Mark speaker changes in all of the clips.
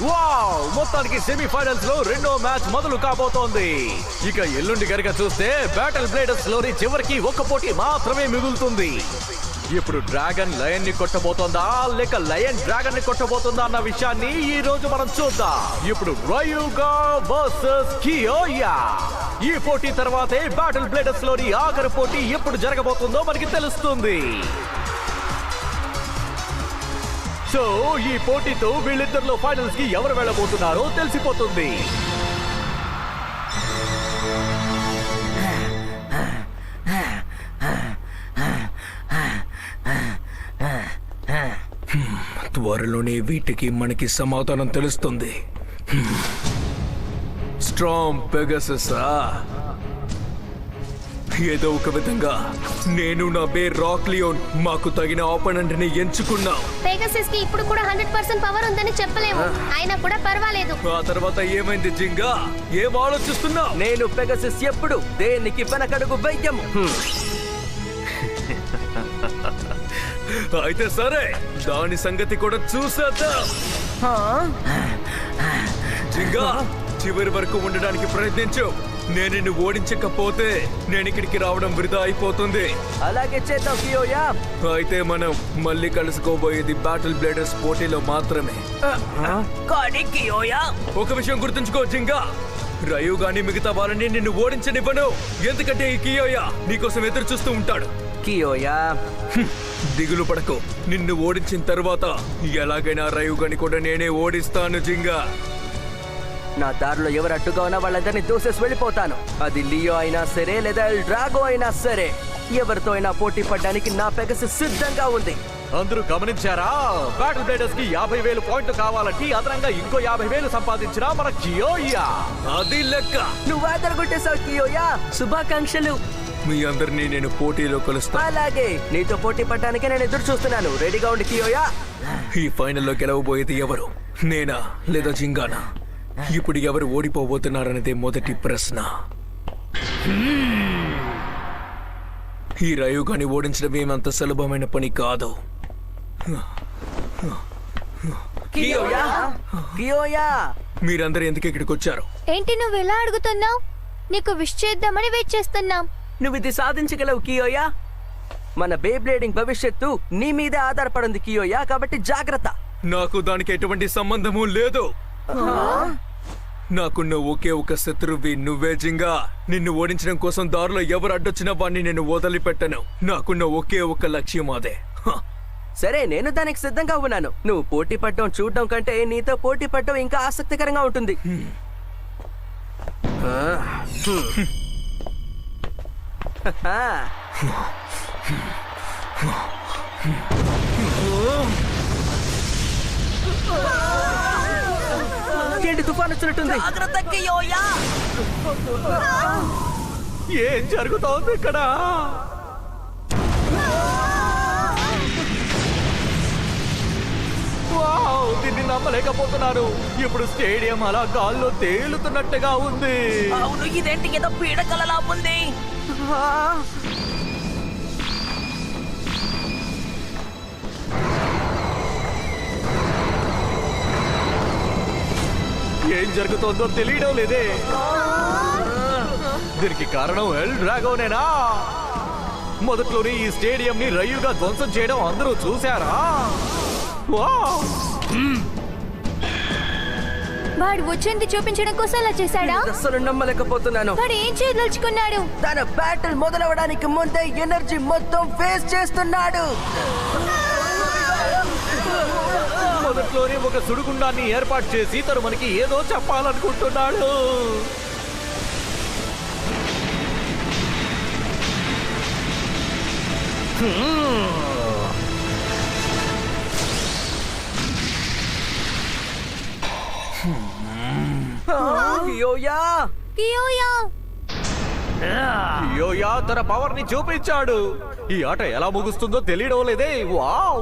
Speaker 1: Wow! మొత్తానికి semifinals లో రెండో మ్యాచ్ మొదలు కాబోతోంది. ఇక ఎల్లుండి గనుక చూస్తే బ్యాటిల్ బ్లేడర్స్ లోని చివరికి ఒక్క పోటీ మాత్రమే మిగులుతుంది. ఇప్పుడు డ్రాగన్ లయన్ ని కొట్టబోతోందా లేక లయన్ డ్రాగన్ ని కొట్టబోతుందా అన్న విషయాన్ని ఈ రోజు మనం చూద్దాం. ఇప్పుడు రయూగా వర్సెస్ కియోయా. ఈ పోటీ తర్వాతే బ్యాటిల్ బ్లేడర్స్ లోని ఆఖరి పోటీ ఎప్పుడు జరగబోతుందో మనకి తెలుస్తుంది. సో ఈ పోటీతో వీళ్ళిద్దరిలో ఫైనల్స్ కి ఎవరు వెళ్ళబోతున్నారో తెలిసిపోతుంది.
Speaker 2: త్వరలోనే వీటికి మనకి సమాధానం తెలుస్తుంది. స్ట్రాంగ్ పెగససా, ఏదో ఒక విధంగా నేను నా బేర్ రాక్ లియోన్ మాకు తగిన ఆపోనెంట్ ని ఎంచుకున్నాం.
Speaker 3: పెగాసస్ కి ఇప్పుడు కూడా 100% పవర్ ఉందని చెప్పలేము, అయినా కూడా పర్వాలేదు.
Speaker 2: ఆ తర్వాత ఏమైంది జింగా? ఏం ఆలోచిస్తున్నావు?
Speaker 4: నేను పెగాసస్ ఎప్పుడు దేనికి వెనకడుగు వెయ్యము.
Speaker 2: అయితే సరే, దాని సంగతి కూడా చూసేద్దాం. జింగా, చివరి వరకు ఉండడానికి ప్రయత్నించు. నేను నిన్ను ఓడించకపోతే నేను ఇక్కడికి రావడం వృధా అయిపోతుంది.
Speaker 4: అలాగే చేద్దాం కియోయా.
Speaker 2: అయితే మనం మళ్ళీ కలుసుకోబోయేది బ్యాటిల్ బ్లేడర్స్ పోటీలో మాత్రమే.
Speaker 4: కానీ కియోయా,
Speaker 2: ఒక విషయం గుర్తుంచుకో జింగా, రయు గాని మిగతా వాళ్ళని నిన్ను ఓడించనివ్వను. ఎందుకంటే ఈ కియోయా నీకోసం ఎదురు చూస్తూ ఉంటాడు.
Speaker 4: కియోయా,
Speaker 2: దిగులు పడకు. నిన్ను ఓడించిన తర్వాత ఎలాగైనా రయు గాని కూడా నేనే ఓడిస్తాను జింగా.
Speaker 4: నా దారిలో ఎవరు అడ్డుగా ఉన్నా వాళ్ళందరినీ దూసేసి వెళ్ళిపోతాను. అది లియో అయినా సరే లేదా ఎల్ డ్రాగో అయినా సరే, ఎవరితో అయినా పోటీ పడడానికి నా పెగాసస్ సిద్ధంగా ఉంది.
Speaker 1: అందరూ గమనించారా? బ్యాటిల్ బ్లేడర్స్ కి 50,000 పాయింట్లు కావాలంటే అదనంగా ఇంకో 50,000 సంపాదించినా మన కియోయా.
Speaker 2: అది లెక్క.
Speaker 4: నువ్వు అదరగొట్టేశావు కియోయా, శుభాకాంక్షలు.
Speaker 2: మీ అందరినీ నేను పోటీలో కలుస్తాను.
Speaker 4: అలాగే నీతో పోటీ పడడానికి నేను ఎదురు చూస్తున్నాను. రెడీగా ఉండి కియోయా.
Speaker 2: ఈ ఫైనల్లో గెలవబోయేది ఎవరు, నేనా లేదా జింగానా? ఇప్పుడు ఎవరు ఓడిపోబోతున్నారనేదే మొదటి ప్రశ్న. ఈ రయు గాని ఓడించడం ఏమంత సులభమైన పని కాదు.
Speaker 4: కియోయా, కియోయా,
Speaker 2: మీరందరూ ఎందుకు ఇక్కడికి వచ్చారు?
Speaker 3: ఏంటి నువ్వు ఎలా అడుగుతున్నావు? నీకు విష్ చేద్దామని వెయిట్ చేస్తున్నాం.
Speaker 4: నువ్వు ఇది సాధించగలవు కియోయా. మన బే బ్లేడింగ్ భవిష్యత్తు నీ మీదే ఆధారపడింది కియోయా, కాబట్టి జాగ్రత్త.
Speaker 2: నాకు దానికి ఎటువంటి సంబంధము లేదు. నాకున్న ఒకే ఒక శత్రువి నువ్వే జింగా. నిన్ను ఓడించడం కోసం దారిలో ఎవరు అడ్డొచ్చినా వాడిని నేను వదిలిపెట్టను. నాకున్న ఒకే ఒక లక్ష్యం అదే.
Speaker 4: సరే, నేను దానికి సిద్ధంగా ఉన్నాను. నువ్వు పోటీ పడడం చూడడం కంటే నీతో పోటీ పడడం ఇంకా ఆసక్తికరంగా ఉంటుంది. ఏంటి తుఫాన్ వచ్చినట్టుంది?
Speaker 1: ఏం జరుగుతోంది ఇక్కడ? వావ్! దీన్ని నమ్మలేకపోతున్నాను. ఇప్పుడు స్టేడియం అలా గాల్లో తేలుతున్నట్టుగా ఉంది.
Speaker 4: అవును, ఇదేంటి ఏదో పీడకలలా ఉంది.
Speaker 1: ఏం జరుగుతోందో తెలియడం లేదే. దీనికి కారణం ఎల్ డ్రాగోనేనా? మొదట్లోనే ఈ స్టేడియం ని రయ్యుగా ధ్వంసం చేయడం అందరూ చూశారా? వావ్!
Speaker 3: వాడు వచ్చింది చూపించడం కోసం అలా చేశాడా?
Speaker 4: అస్సలు నమ్మలేకపోతున్నాను.
Speaker 3: వాడు ఏం చేయదలుచుకున్నాడు?
Speaker 4: తన బ్యాటిల్ మొదలవడానికి ముందే ఎనర్జీ మొత్తం వేస్ట్ చేస్తున్నాడు.
Speaker 1: మొదట్లోనే ఒక సుడిగుండాన్ని ఏర్పాటు చేసి తను మనకి ఏదో చెప్పాలనుకుంటున్నాడు.
Speaker 4: కియోయా,
Speaker 3: కియోయా,
Speaker 1: కియోయా తన పవర్ ని చూపించాడు. ఈ ఆట ఎలా ముగుస్తుందో తెలియడం లేదే. వావ్!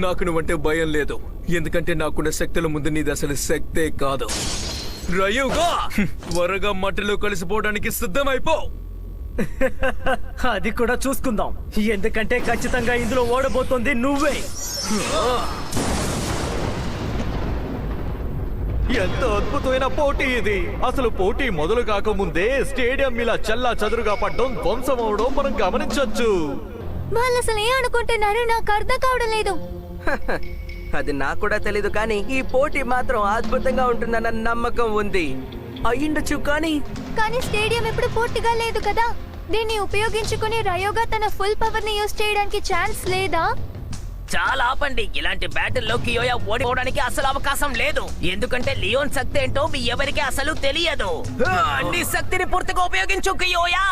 Speaker 2: నాకు నువ్వంటే భయం లేదు, ఎందుకంటే నాకున్న శక్తుల ముందు నీది అసలు శక్తే కాదు. రయుగా త్వరగా మట్టిలో కలిసిపోవడానికి సిద్ధమైపో.
Speaker 5: అది కూడా చూసుకుందాం, ఎందుకంటే ఖచ్చితంగా ఇందులో ఓడబోతోంది నువ్వే.
Speaker 1: ఎంత అద్భుతమైన పోటీ ఇది. అసలు పోటీ మొదలు కాకముందే స్టేడియం ఇలా చల్లా చదురుగా పడ్డం, ధ్వంసం అవడం మనం గమనించొచ్చు.
Speaker 3: వాళ్ళు అసలు ఏం అనుకుంటున్నారో నాకు అర్థం కావడం లేదు.
Speaker 4: అది నాకు కూడా తెలీదు, కానీ ఈ పోటీ మాత్రం అద్భుతంగా ఉంటుందన్న నమ్మకం ఉంది. అయ్యుండొచ్చు, కానీ
Speaker 3: స్టేడియం ఇప్పుడు పూర్తిగా లేదు కదా. దీన్ని ఉపయోగించుకుని రయోగా తన ఫుల్ పవర్ ని యూజ్ చేయడానికి ఛాన్స్ లేదా?
Speaker 6: చాలా ఆపండి. ఇలాంటి బ్యాటిల్లో కియోయా ఓడిపోవడానికి అసలు అవకాశం లేదు, ఎందుకంటే లియోన్ శక్తి ఏంటో మీ ఎవరికి అసలు తెలియదు. నీ శక్తిని పూర్తిగా ఉపయోగించు కియోయా.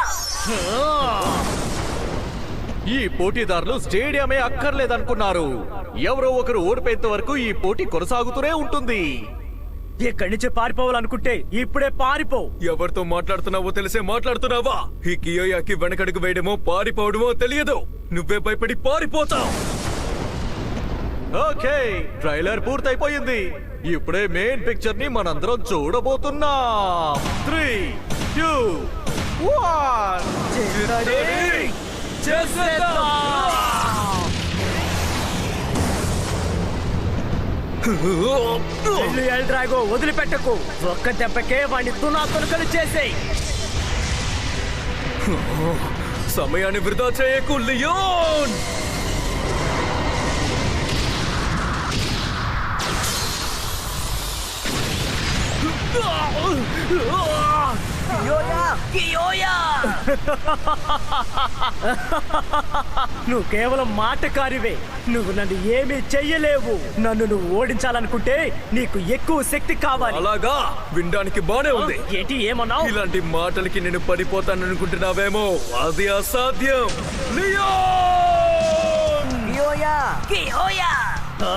Speaker 1: ఈ పోటీదారులు స్టేడియమే అక్కర్లేదనుకున్నారు. ఎవరో ఒకరు ఓడిపోయేంత వరకు ఈ పోటీ కొనసాగుతూనే ఉంటుంది.
Speaker 5: ఇక్కడి నుంచి పారిపోవాలనుకుంటే ఇప్పుడే పారిపో.
Speaker 2: ఎవరితో మాట్లాడుతున్నావో తెలిసే మాట్లాడుతున్నావా? ఈ కియోయాకి వెనకడుగు వేయడమో పారిపోవడమో తెలియదు. నువ్వే భయపడి పారిపోతావు.
Speaker 1: ఓకే, ట్రైలర్ పూర్తయిపోయింది. ఇప్పుడే మెయిన్ పిక్చర్ ని మనందరం చూడబోతున్నాం. 3, 2, 1.
Speaker 5: వెళ్ళు ఎల్ డ్రాగో, వదిలిపెట్టకు. ఒక్క దెబ్బకే వాడిని తునాతునకలు చేసేయ్.
Speaker 2: సమయాన్ని వృధా చేయకు లియోన్.
Speaker 6: కియోయా
Speaker 5: నువ్వు కేవలం మాటకారివే. నువ్వు నన్ను ఏమీ చెయ్యలేవు. నన్ను నువ్వు ఓడించాలనుకుంటే నీకు ఎక్కువ శక్తి కావాలి.
Speaker 2: అలాగా వినడానికి బానే ఉంది.
Speaker 5: ఏంటి ఏమన్నావు?
Speaker 2: ఇలాంటి మాటలకి నేను పడిపోతాననుకుంటున్నావేమో, అది అసాధ్యం. లియోన్!
Speaker 6: కియోయా
Speaker 5: ఆ,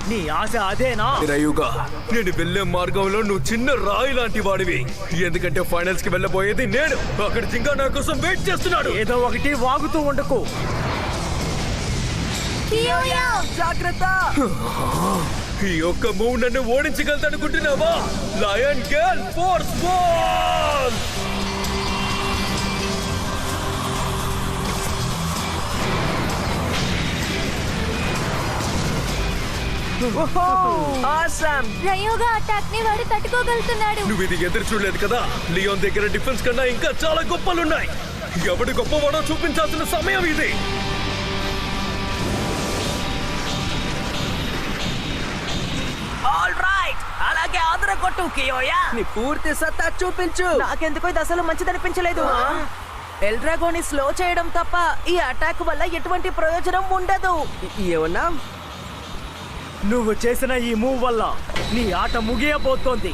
Speaker 5: నీ ఆశ అదేనా?
Speaker 2: రయుగా, నేను వెళ్లే మార్గంలో నువ్వు చిన్న రాయి లాంటి వాడివి, ఎందుకంటే ఫైనల్స్ కి వెళ్ళబోయేది నేను. అక్కడ జింగా నా కోసం వెయిట్ చేస్తున్నాడు.
Speaker 5: ఏదో ఒకటి వాగుతూ ఉండకు.
Speaker 4: జాగ్రత్త.
Speaker 2: ఈ ఒక్క మూవ్ నన్ను ఓడించగలదనుకుంటున్నావా? Lion girl force ball!
Speaker 4: Awesome.
Speaker 3: రయోగా అటాక్ ని వాడు తట్టుకోగలుగుతున్నాడు.
Speaker 2: నువ్వు ఇది ఎదురు చూడలేదు కదా. లియోన్ దగ్గర డిఫెన్స్ కన్నా ఇంకా చాలా గొప్పలున్నాయి. ఎవడు గొప్పవాడో చూపించాల్సిన సమయం ఇది.
Speaker 6: ఆల్ రైట్, అలాగే ఆదరగొట్టు కియోయా.
Speaker 4: నీ పూర్తి సత్తా చూపించు.
Speaker 7: నాకెందుకో ఇది అసలు మంచిదనిపించలేదు. ఎల్ డ్రాగోని స్లో చేయడం తప్ప ఈ అటాక్ వల్ల ఎటువంటి ప్రయోజనం ఉండదు.
Speaker 4: ఏమన్నా?
Speaker 5: నువ్వు చేసిన ఈ మూవ్ వల్ల నీ ఆట ముగియబోతోంది.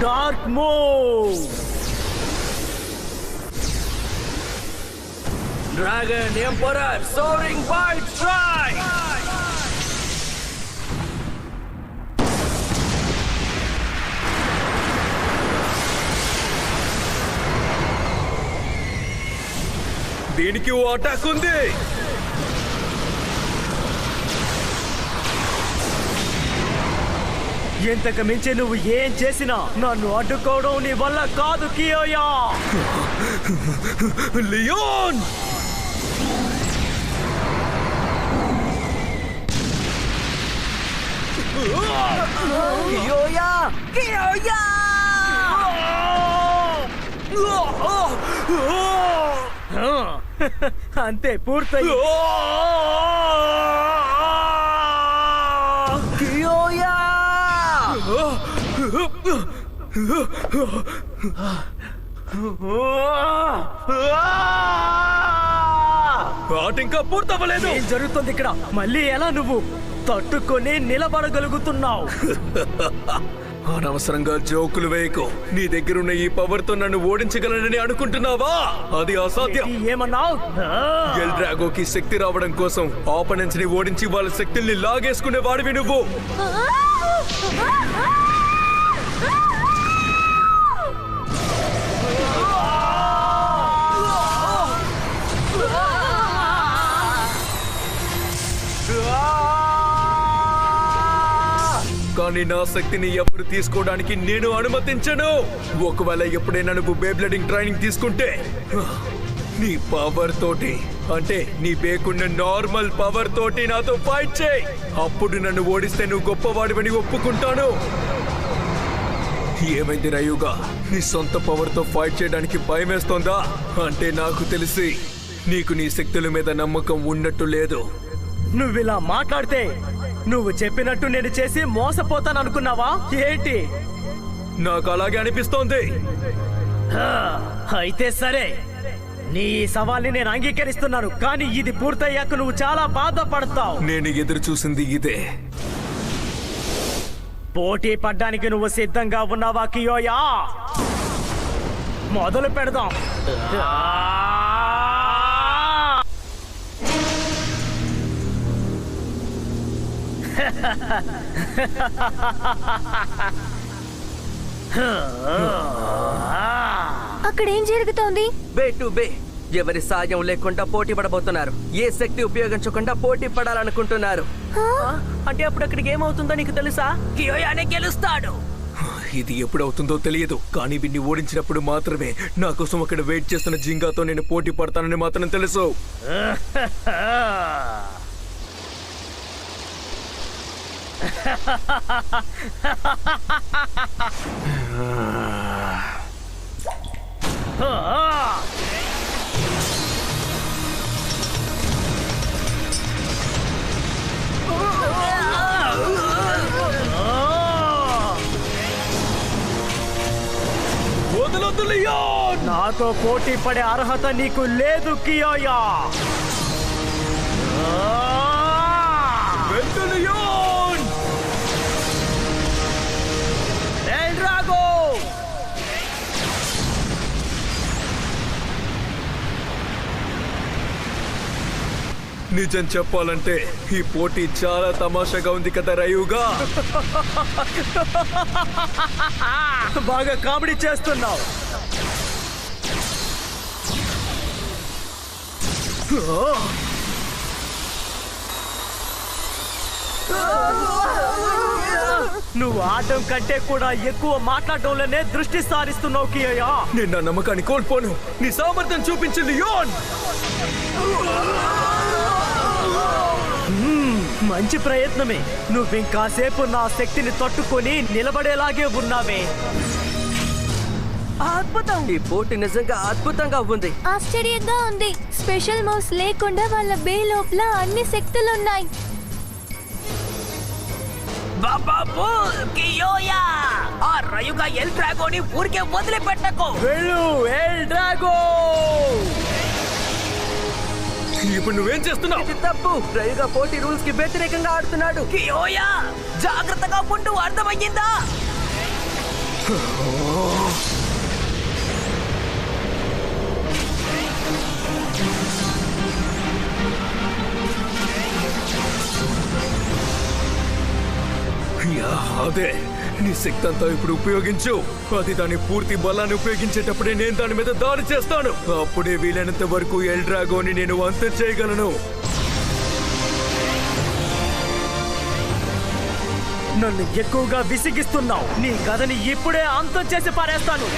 Speaker 5: Dark move.
Speaker 4: Dragon emperor soaring bite strike.
Speaker 2: దీనికి ఓ అటాక్ ఉంది.
Speaker 5: ఇంతకు మించి నువ్వు ఏం చేసినా నన్ను అడ్డుకోవడం నీ వల్ల కాదు కియోయా.
Speaker 2: లియోన్!
Speaker 4: కియోయా!
Speaker 7: కియోయా!
Speaker 5: అంతే, పూర్తయి.
Speaker 4: కియోయా!
Speaker 2: ఆట ఇంకా పూర్తవ్వలేదు.
Speaker 5: ఏం జరుగుతుంది ఇక్కడ? మళ్ళీ ఎలా నువ్వు తట్టుకొని నిలబడగలుగుతున్నావు?
Speaker 2: అనవసరంగా జోకులు వేయకు. నీ దగ్గరున్న ఈ పవర్ తో నన్ను ఓడించగలనని అనుకుంటున్నావా? అది అసాధ్యం.
Speaker 5: ఏమన్నావు?
Speaker 2: ఎల్ డ్రాగోకి శక్తి రావడం కోసం ఆపోనెంట్స్ ని ఓడించి వాళ్ళ శక్తుల్ని లాగేసుకునే వాడివి నువ్వు. కానీ నా శక్తిని ఎవరు తీసుకోవడానికి నేను అనుమతించను. ఒకవేళ ఎప్పుడైనా నువ్వు బేబ్లెడింగ్ ట్రైనింగ్ తీసుకుంటే నీ పవర్ తోటి, అంటే నీ బేకున్న నార్మల్ పవర్ తోటి నాతో ఫైట్ చేయి. అప్పుడు నన్ను ఓడిస్తే నువ్వు గొప్పవాడివని ఒప్పుకుంటాను. ఏమైంది రయుగా? నీ సొంత పవర్ తో ఫైట్ చేయడానికి భయం వేస్తోందా? అంటే నాకు తెలిసి నీకు నీ శక్తుల మీద నమ్మకం ఉన్నట్టు లేదు.
Speaker 5: నువ్విలా మాట్లాడితే నువ్వు చెప్పినట్టు నేను చేసి మోసపోతాను అనుకున్నావా ఏంటి?
Speaker 2: నాకు అలాగే అనిపిస్తోంది.
Speaker 5: అయితే సరే, నీ ఈ సవాల్ని నేను అంగీకరిస్తున్నాను. కానీ ఇది పూర్తయ్యాక నువ్వు చాలా బాధపడతావు.
Speaker 2: నేను ఎదురు చూసింది ఇదే.
Speaker 5: పోటీ పడ్డానికి నువ్వు సిద్ధంగా ఉన్నావా కియోయా? మొదలు పెడదాం.
Speaker 3: అక్కడ ఏం జరుగుతోంది?
Speaker 4: బే టు బే ఎవరి సాయం లేకుండా పోటీ పడబోతున్నారు. ఏ శక్తి ఉపయోగించకుండా పోటీ పడాలనుకుంటున్నారు.
Speaker 7: అంటే అప్పుడు అక్కడికి ఏమవుతుందో నీకు తెలుసా?
Speaker 6: కియోయానే గెలుస్తాడు.
Speaker 2: ఇది ఎప్పుడవుతుందో తెలియదు, కానీ వీడిని ఓడించినప్పుడు మాత్రమే నా కోసం అక్కడ వెయిట్ చేస్తున్న జింగాతో నేను పోటీ పడతానని మాత్రం తెలుసు. వదలొద్దు లియోన్!
Speaker 5: నాతో పోటీ పడే అర్హత నీకు లేదు కియోయా.
Speaker 2: వెళ్ళు లియోన్!
Speaker 5: ఎల్ డ్రాగో!
Speaker 2: నిజం చెప్పాలంటే ఈ పోటీ చాలా తమాషాగా ఉంది కదా రయుగా.
Speaker 5: బాగా కామెడీ చేస్తున్నావు. నువ్వు ఆడటం కంటే కూడా ఎక్కువ మాట్లాడటంలోనే దృష్టి సారిస్తున్నావు కియోయా.
Speaker 2: నేను నా నమ్మకాన్ని కోల్పోను. నీ సామర్థ్యం చూపించు లియోన్!
Speaker 5: మంచి ప్రయత్నమే. నువ్వింకాసేపు నా శక్తిని తట్టుకొని నిలబడేలాగే ఉన్నావే.
Speaker 7: అద్భుతం.
Speaker 4: ఈ పోటీ నిజంగా అద్భుతంగా ఉంది.
Speaker 3: ఆశ్చర్యంగా ఉంది. స్పెషల్ మూవ్స్ లేకుండా వాళ్ళ బే లోపల అన్ని శక్తులున్నాయి.
Speaker 6: బాబాబు కియోయా, ఆ రయుగా ఎల్ డ్రాగోని ఊరికే వదిలిపెట్టకు.
Speaker 5: వెళ్ళు ఎల్ డ్రాగో!
Speaker 2: ఇప్పుడు నువ్వేం చేస్తున్నావు?
Speaker 4: ఇది తప్పు. రయుగా పోటీ రూల్స్ కి వ్యతిరేకంగా ఆడుతున్నాడు.
Speaker 6: కియోయా, జాగ్రత్తగా ఉండు, అర్థమయ్యిందా?
Speaker 2: అదే నీ శక్తి అంతా ఇప్పుడు ఉపయోగించు. అది దాని పూర్తి బలాన్ని ఉపయోగించేటప్పుడే నేను దాని మీద దాడి చేస్తాను. అప్పుడే వీలైనంత వరకు ఎల్ డ్రాగోని నేను అంతం చేయగలను.
Speaker 5: నన్ను ఎక్కువగా విసిగిస్తున్నావు. నీ కథని ఇప్పుడే అంతం చేసి పారేస్తాను.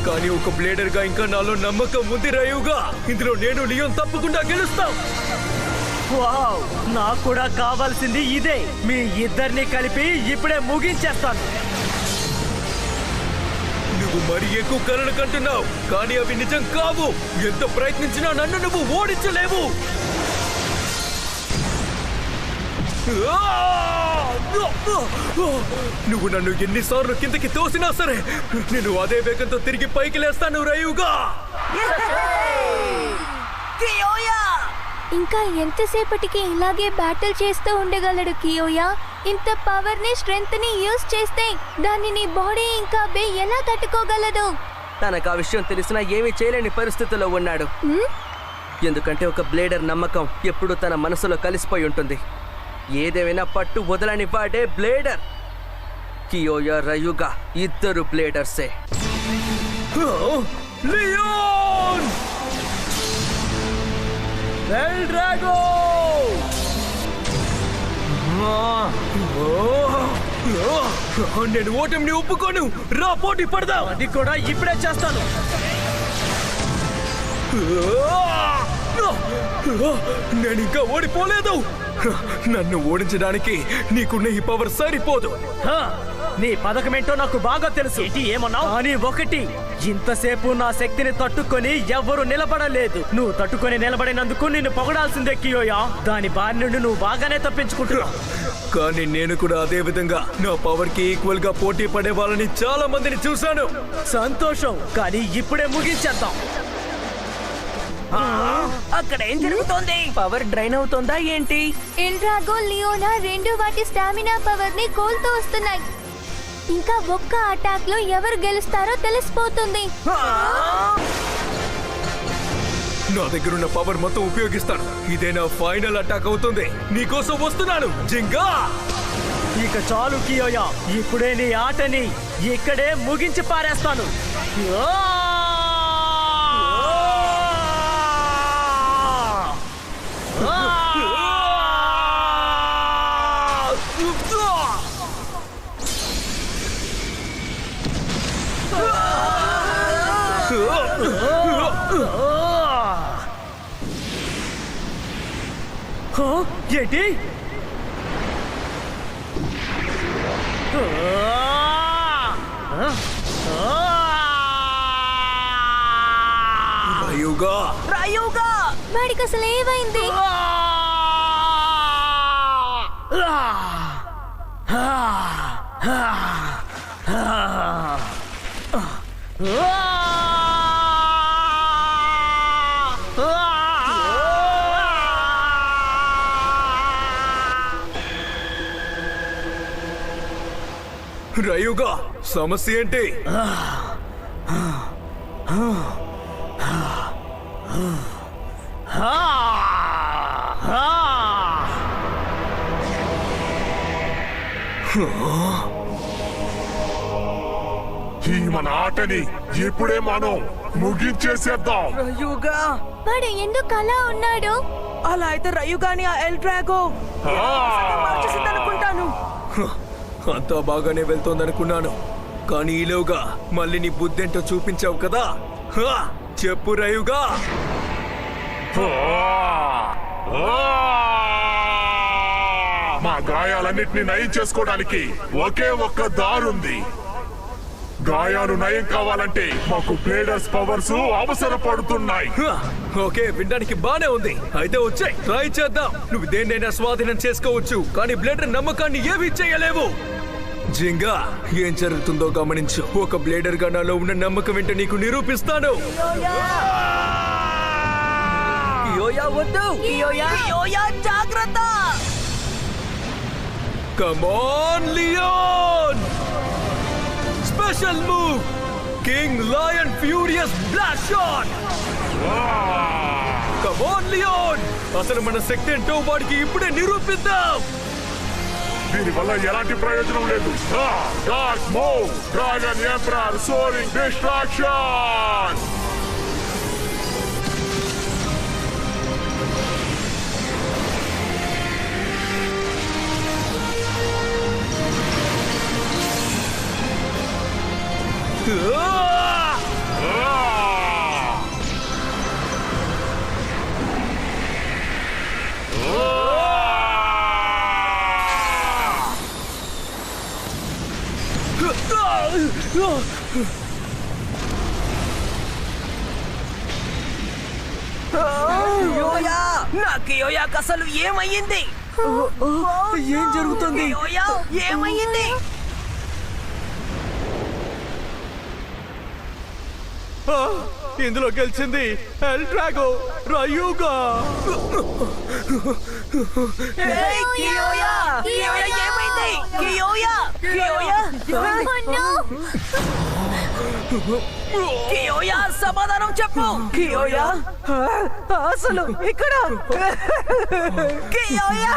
Speaker 2: కానీ ఒక బ్లేడర్ గా ఇంకా నాలో నమ్మకం ఉంది రయుగా. ఇందులో నేను లియోన్ తప్పకుండా గెలుస్తాం.
Speaker 5: వావ్, నాకు కూడా కావాల్సింది ఇదే. మీ ఇద్దరిని కలిపి ఇప్పుడే ముగించేస్తాను.
Speaker 2: నువ్వు మరీ ఎక్కువ కలలు కంటున్నావు, కానీ అవి నిజం కావు. ఎంత ప్రయత్నించినా నన్ను నువ్వు ఓడించలేవు. నువ్వు నన్ను ఎన్నిసార్లు కిందకి తోసినా సరే నేను అదే వేగంతో తిరిగి పైకి లేస్తాను రయుగా.
Speaker 3: ఇంకా ఎంతసేపటికి ఇలాగే బ్యాటిల్ చేస్తూ ఉండగలడు కియోయా? ఇంత పవర్ ని స్ట్రెంగ్త్ ని యూజ్ చేస్తే దాన్ని నీ బాడీ ఇంకా బే ఎలా తట్టుకోగలదు?
Speaker 4: తనకు ఆ విషయం తెలిసినా ఏమీ చేయలేని పరిస్థితిలో ఉన్నాడు. ఎందుకంటే ఒక బ్లేడర్ నమ్మకం ఎప్పుడూ తన మనసులో కలిసిపోయి ఉంటుంది. ఏదేమైనా పట్టు వదలని వాడే బ్లేడర్. కియోయా రయుగా ఇద్దరు బ్లేడర్సే.
Speaker 2: లియోన్!
Speaker 5: ఎల్ డ్రాగో!
Speaker 2: నేను ఓటమిని ఒప్పుకోను. రా పోటీ పడదాం.
Speaker 5: అది కూడా ఇప్పుడే చేస్తాను.
Speaker 2: నేను ఇంకా ఓడిపోలేదు. నన్ను ఓడించడానికి నీకున్న ఈ పవర్ సరిపోదు.
Speaker 5: హా, నీ పథకమేంటో నాకు బాగా తెలుసు. ఏమన్నావు? కానీ ఒకటి, ఇంతసేపు నా శక్తిని తట్టుకొని ఎవ్వరు నిలబడలేదు. నువ్వు తట్టుకొని నిలబడినందుకు నిన్ను పొగడాల్సిందే కియోయా. దాని బారి నుండి నువ్వు బాగానే తప్పించుకుంటున్నావు.
Speaker 2: కానీ నేను కూడా అదే విధంగా నా పవర్ కి ఈక్వల్ గా పోటీ పడే వాళ్ళని చాలా మందిని చూశాను.
Speaker 5: సంతోషం, కానీ ఇప్పుడే ముగించేద్దాం.
Speaker 6: అక్కడ ఏం జరుగుతోంది?
Speaker 7: పవర్ డ్రైన్ అవుతుందా ఏంటి?
Speaker 3: ఎల్ డ్రాగో, లియోనా రెండు వాటి స్టామినా పవర్ ని కోల్తూ వస్తున్నాయి. ఇంకా ఒక్క అటాక్ లో ఎవరు గెలుస్తారో తెలిసిపోతుంది.
Speaker 2: నా దగ్గరున్న పవర్ మొత్తం ఉపయోగిస్తాను. ఇదే నా ఫైనల్ అటాక్ అవుతుంది. నీకోసం వస్తున్నాను జింగా.
Speaker 5: ఇక చాలు కియోయా, ఇప్పుడే నీ ఆటని ఇక్కడే ముగించి పారేస్తాను. ఏంటి?
Speaker 2: రయుగా
Speaker 3: వాడికి అసలు ఏమైంది?
Speaker 2: రయుగా సమస్య ఏంటి?
Speaker 8: ఈ మన ఆటని ఇప్పుడే మనం ముగించేసేద్దాం.
Speaker 4: రయుగా
Speaker 3: వాడు ఎందుకు అలా ఉన్నాడు?
Speaker 7: అలా అయితే రయుగాని ఆ ఎల్ డ్రాగో మార్చేసిందనుకుంటాను.
Speaker 2: అంతా బాగానే వెళ్తోందనుకున్నాను, కానీ ఈలోగా మళ్ళీ నీ బుద్ధేంటో చూపించావు కదా. చెప్పు రయుగా.
Speaker 8: మా గాయాలన్నిటిని నయం చేసుకోవడానికి ఒకే ఒక్క దారుంది. గాయాలు నయం కావాలంటే మాకు బ్లేడర్స్ పవర్స్ అవసరపడుతున్నాయి.
Speaker 2: ఓకే, వినడానికి బానే ఉంది. అయితే వచ్చాయి, ట్రై చేద్దాం. నువ్వు దేన్నైనా స్వాధీనం చేసుకోవచ్చు, కానీ బ్లేడర్ నమ్మకాన్ని ఏమీ చేయలేవు. జింగా, ఏం జరుగుతుందో గమనించు. ఒక బ్లేడర్ గా నాలో ఉన్న నమ్మకం ఏంటో నీకు నిరూపిస్తాను.
Speaker 4: కియోయా వద్దు.
Speaker 7: కియోయా జాగ్రత్త.
Speaker 2: Come on, Leon! Special move! King Lion Furious Blast Shot! Come on, Leon! అసలు మన శక్తి ఏంటో వాడికి ఇప్పుడే నిరూపిద్దాం.
Speaker 8: దీనివల్ల ఎలాంటి ప్రయోజనం లేదు. Dark move, dragon emperor soaring distraction.
Speaker 6: నా కియోయాకి అసలు ఏమయ్యింది?
Speaker 4: ఏం జరుగుతుంది?
Speaker 6: కియోయా ఏమయ్యింది?
Speaker 1: ఇందులో గెలిచింది ఎల్ డ్రాగో రయుగా.
Speaker 7: ఏయ్, కియోయా! కియోయా, ఏమైంది? కియోయా! కియోయా! కియోయా, సమాధానం చెప్పు. కియోయా, అసలు ఇక్కడ కియోయా!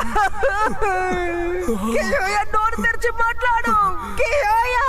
Speaker 7: కియోయా, నోరు తెరిచి మాట్లాడు. కియోయా!